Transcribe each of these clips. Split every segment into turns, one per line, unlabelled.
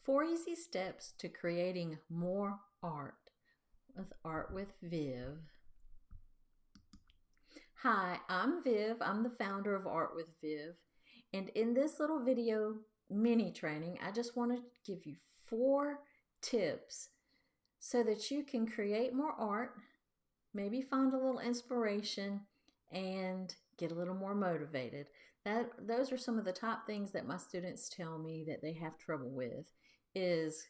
4 easy steps to creating more art with Art with Viv. Hi, I'm Viv. I'm the founder of Art with Viv. And in this little video mini training, I just want to give you 4 tips so that you can create more art, maybe find a little inspiration, and get a little more motivated. Those are some of the top things that my students tell me that they have trouble with is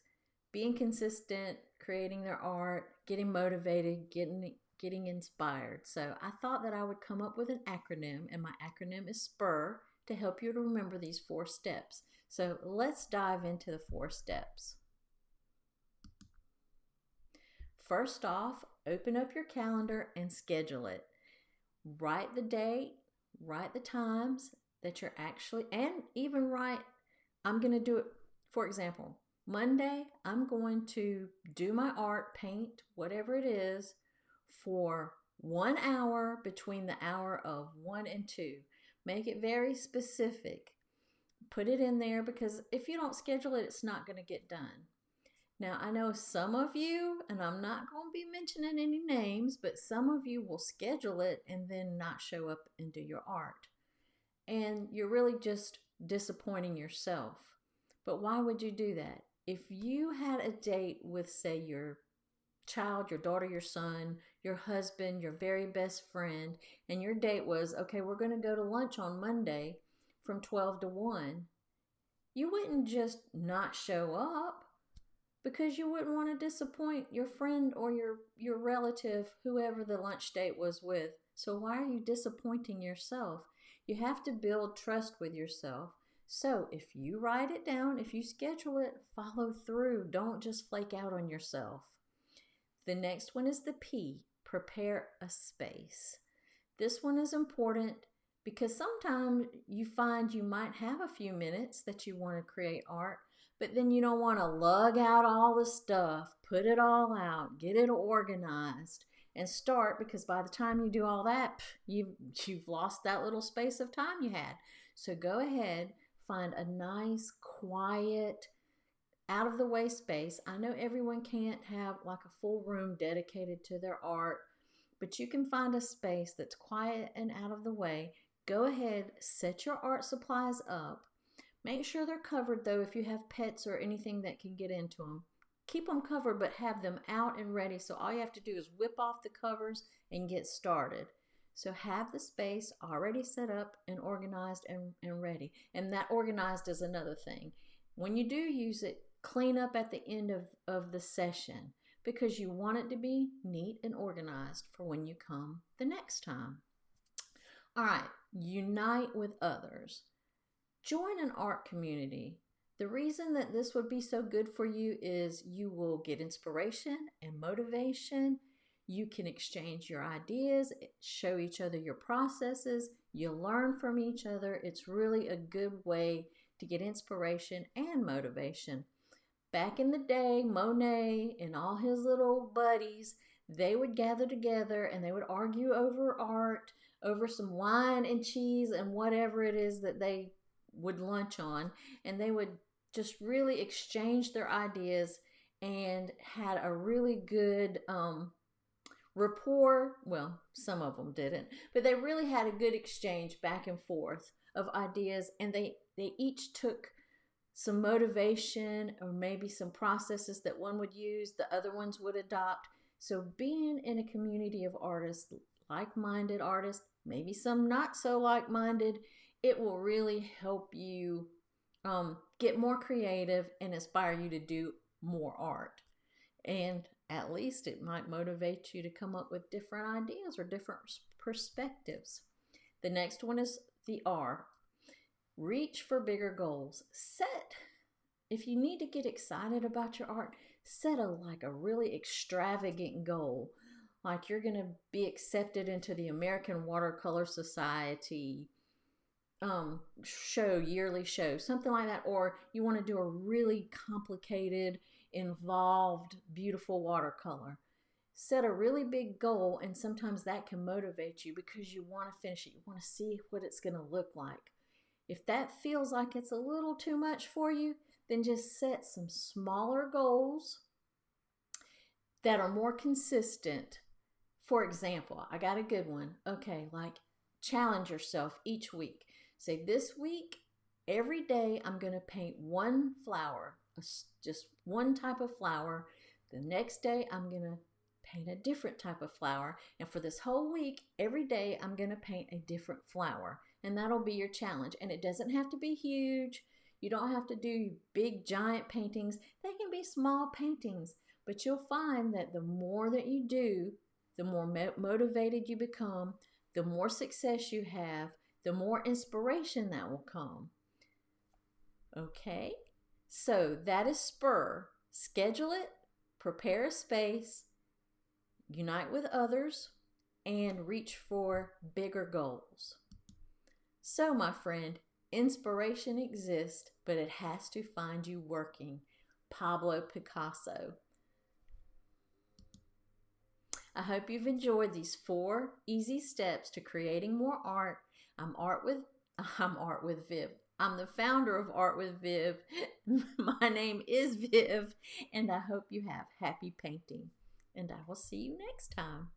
being consistent, creating their art, getting motivated, getting inspired. So I thought that I would come up with an acronym, and my acronym is SPUR, to help you to remember these 4 steps. So let's dive into the 4 steps. First off, open up your calendar and schedule it. Write the date, write the times that you're actually, and even write, I'm going to do it, for example, Monday, I'm going to do my art, paint, whatever it is, for 1 hour between the hour of 1 and 2. Make it very specific. Put it in there because if you don't schedule it, it's not going to get done. Now, I know some of you, and I'm not going to be mentioning any names, but some of you will schedule it and then not show up and do your art. And you're really just disappointing yourself. But why would you do that? If you had a date with, say, your child, your daughter, your son, your husband, your very best friend, and your date was, okay, we're going to go to lunch on Monday from 12 to 1, you wouldn't just not show up because you wouldn't want to disappoint your friend or your relative, whoever the lunch date was with. So why are you disappointing yourself? You have to build trust with yourself. So if you write it down, if you schedule it, follow through. Don't just flake out on yourself. The next one is the P, prepare a space. This one is important because sometimes you find you might have a few minutes that you want to create art, but then you don't want to lug out all the stuff, put it all out, get it organized, and start, because by the time you do all that, you've lost that little space of time you had. So go ahead, find a nice, quiet, out of the way space. I know everyone can't have like a full room dedicated to their art, but you can find a space that's quiet and out of the way. Go ahead, set your art supplies up. Make sure they're covered though if you have pets or anything that can get into them. Keep them covered, but have them out and ready. So all you have to do is whip off the covers and get started. So have the space already set up and organized and ready. And that organized is another thing. When you do use it, clean up at the end of the session because you want it to be neat and organized for when you come the next time. All right, unite with others. Join an art community. The reason that this would be so good for you is you will get inspiration and motivation. You can exchange your ideas, show each other your processes. You'll learn from each other. It's really a good way to get inspiration and motivation. Back in the day, Monet and all his little buddies, they would gather together and they would argue over art, over some wine and cheese and whatever it is that they would lunch on, and they would just really exchange their ideas and had a really good rapport. Well, some of them didn't, but they really had a good exchange back and forth of ideas, and they each took some motivation or maybe some processes that one would use, the other ones would adopt. So being in a community of artists, like-minded artists, maybe some not so like-minded, it will really help you get more creative and inspire you to do more art. And at least it might motivate you to come up with different ideas or different perspectives. The next one is the R. Reach for bigger goals. If you need to get excited about your art, set a really extravagant goal. Like you're going to be accepted into the American Watercolor Society yearly show, something like that. Or you want to do a really complicated, involved, beautiful watercolor. Set a really big goal, and sometimes that can motivate you because you want to finish it. You want to see what it's going to look like. If that feels like it's a little too much for you, then just set some smaller goals that are more consistent. For example, I got a good one. Okay, like challenge yourself each week. Say, this week, every day, I'm going to paint one flower, just one type of flower. The next day, I'm going to paint a different type of flower. And for this whole week, every day, I'm going to paint a different flower. And that'll be your challenge. And it doesn't have to be huge. You don't have to do big, giant paintings. They can be small paintings. But you'll find that the more that you do, the more motivated you become, the more success you have, the more inspiration that will come. Okay? So that is SPUR. Schedule it, prepare a space, unite with others, and reach for bigger goals. So, my friend, inspiration exists, but it has to find you working. Pablo Picasso. I hope you've enjoyed these 4 easy steps to creating more art. I'm Art with Viv. I'm the founder of Art with Viv. My name is Viv, and I hope you have happy painting. And I will see you next time.